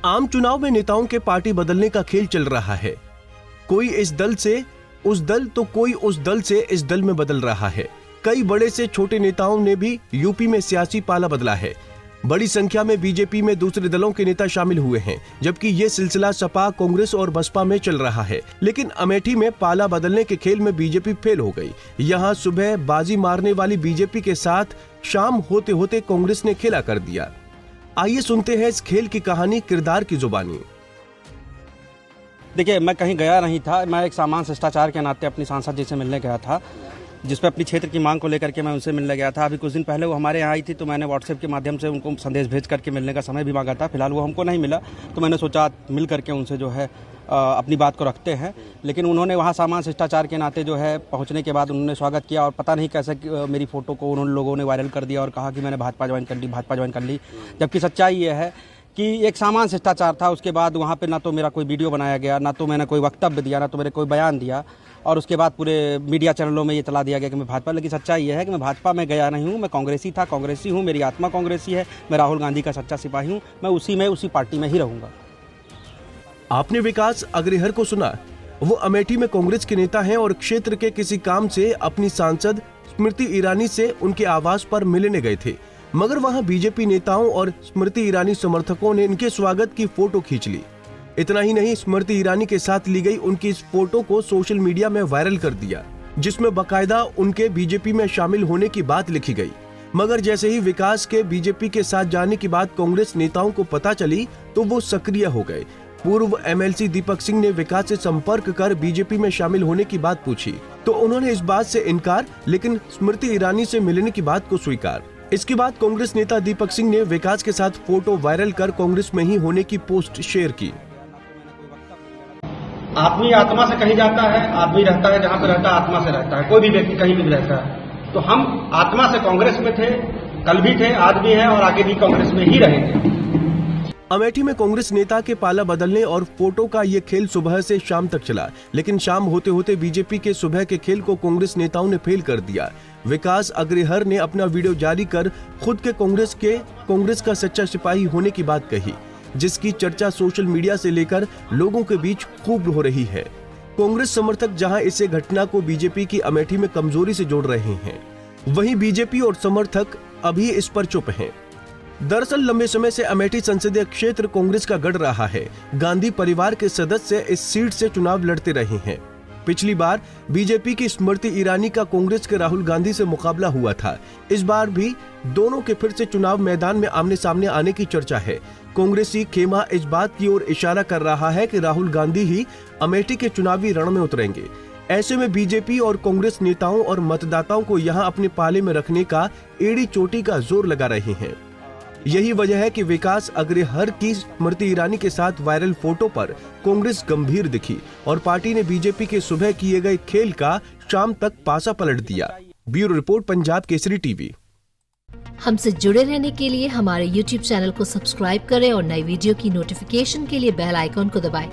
आम चुनाव में नेताओं के पार्टी बदलने का खेल चल रहा है। कोई इस दल से उस दल तो कोई उस दल से इस दल में बदल रहा है। कई बड़े से छोटे नेताओं ने भी यूपी में सियासी पाला बदला है। बड़ी संख्या में बीजेपी में दूसरे दलों के नेता शामिल हुए हैं, जबकि ये सिलसिला सपा, कांग्रेस और बसपा में चल रहा है। लेकिन अमेठी में पाला बदलने के खेल में बीजेपी फेल हो गई। यहाँ सुबह बाजी मारने वाली बीजेपी के साथ शाम होते होते कांग्रेस ने खेला कर दिया। आइए सुनते हैं इस खेल की कहानी किरदार की जुबानी। देखिए, मैं कहीं गया नहीं था। मैं एक सामान्य शिष्टाचार के नाते अपनी सांसद जी से मिलने गया था, जिस पर अपनी क्षेत्र की मांग को लेकर के मैं उनसे मिलने गया था। अभी कुछ दिन पहले वो हमारे यहाँ आई थी, तो मैंने व्हाट्सएप के माध्यम से उनको संदेश भेज करके मिलने का समय भी मांगा था। फिलहाल वो हमको नहीं मिला, तो मैंने सोचा मिल करके उनसे जो है अपनी बात को रखते हैं। लेकिन उन्होंने वहाँ सामान्य शिष्टाचार के नाते जो है पहुँचने के बाद उन्होंने स्वागत किया, और पता नहीं कैसे मेरी फ़ोटो को उन लोगों ने वायरल कर दिया और कहा कि मैंने भाजपा ज्वाइन कर ली। जबकि सच्चाई ये है कि एक सामान्य शिष्टाचार था। उसके बाद वहाँ पे ना तो मेरा कोई वीडियो बनाया गया, ना तो मैंने कोई वक्तव्य दिया, ना तो मेरे कोई बयान दिया, और उसके बाद पूरे मीडिया चैनलों में ये चला दिया गया कि मैं भाजपा। लेकिन सच्चाई ये है कि मैं भाजपा में गया नहीं हूँ। मैं कांग्रेसी था, कांग्रेसी हूँ, मेरी आत्मा कांग्रेसी है। मैं राहुल गांधी का सच्चा सिपाही हूँ। मैं उसी पार्टी में ही रहूँगा। आपने विकास अग्रहर को सुना। वो अमेठी में कांग्रेस के नेता हैं और क्षेत्र के किसी काम से अपनी सांसद स्मृति ईरानी से उनके आवास पर मिलने गए थे, मगर वहां बीजेपी नेताओं और स्मृति ईरानी समर्थकों ने इनके स्वागत की फोटो खींच ली। इतना ही नहीं, स्मृति ईरानी के साथ ली गई उनकी इस फोटो को सोशल मीडिया में वायरल कर दिया, जिसमें बाकायदा उनके बीजेपी में शामिल होने की बात लिखी गई। मगर जैसे ही विकास के बीजेपी के साथ जाने की बात कांग्रेस नेताओं को पता चली, तो वो सक्रिय हो गए। पूर्व एमएलसी दीपक सिंह ने विकास से संपर्क कर बीजेपी में शामिल होने की बात पूछी, तो उन्होंने इस बात से इनकार, लेकिन स्मृति ईरानी से मिलने की बात को स्वीकार। इसके बाद कांग्रेस नेता दीपक सिंह ने विकास के साथ फोटो वायरल कर कांग्रेस में ही होने की पोस्ट शेयर की। आदमी आत्मा से कहीं जाता है, आदमी रहता है जहाँ पे रहता है, आत्मा से रहता है। कोई भी व्यक्ति कहीं भी रहता है। तो हम आत्मा से कांग्रेस में थे, कल भी थे, आज भी हैं और आगे भी कांग्रेस में ही रहेंगे। अमेठी में कांग्रेस नेता के पाला बदलने और फोटो का ये खेल सुबह से शाम तक चला, लेकिन शाम होते होते बीजेपी के सुबह के खेल को कांग्रेस नेताओं ने फेल कर दिया। विकास अग्रहर ने अपना वीडियो जारी कर खुद के कांग्रेस का सच्चा सिपाही होने की बात कही, जिसकी चर्चा सोशल मीडिया से लेकर लोगों के बीच खूब हो रही है। कांग्रेस समर्थक जहां इसे घटना को बीजेपी की अमेठी में कमजोरी से जोड़ रहे हैं, वहीं बीजेपी और समर्थक अभी इस पर चुप हैं। दरअसल लंबे समय से अमेठी संसदीय क्षेत्र कांग्रेस का गढ़ रहा है। गांधी परिवार के सदस्य इस सीट से चुनाव लड़ते रहे हैं। पिछली बार बीजेपी की स्मृति ईरानी का कांग्रेस के राहुल गांधी से मुकाबला हुआ था। इस बार भी दोनों के फिर से चुनाव मैदान में आमने सामने आने की चर्चा है। कांग्रेसी खेमा इस बात की ओर इशारा कर रहा है कि राहुल गांधी ही अमेठी के चुनावी रण में उतरेंगे। ऐसे में बीजेपी और कांग्रेस नेताओं और मतदाताओं को यहां अपने पाले में रखने का एड़ी चोटी का जोर लगा रहे हैं। यही वजह है कि विकास अग्रहर की स्मृति ईरानी के साथ वायरल फोटो पर कांग्रेस गंभीर दिखी और पार्टी ने बीजेपी के सुबह किए गए खेल का शाम तक पासा पलट दिया। Bureau report, Punjab Kesari TV. हमसे जुड़े रहने के लिए हमारे YouTube चैनल को सब्सक्राइब करें और नई वीडियो की नोटिफिकेशन के लिए बेल आइकॉन को दबाएं।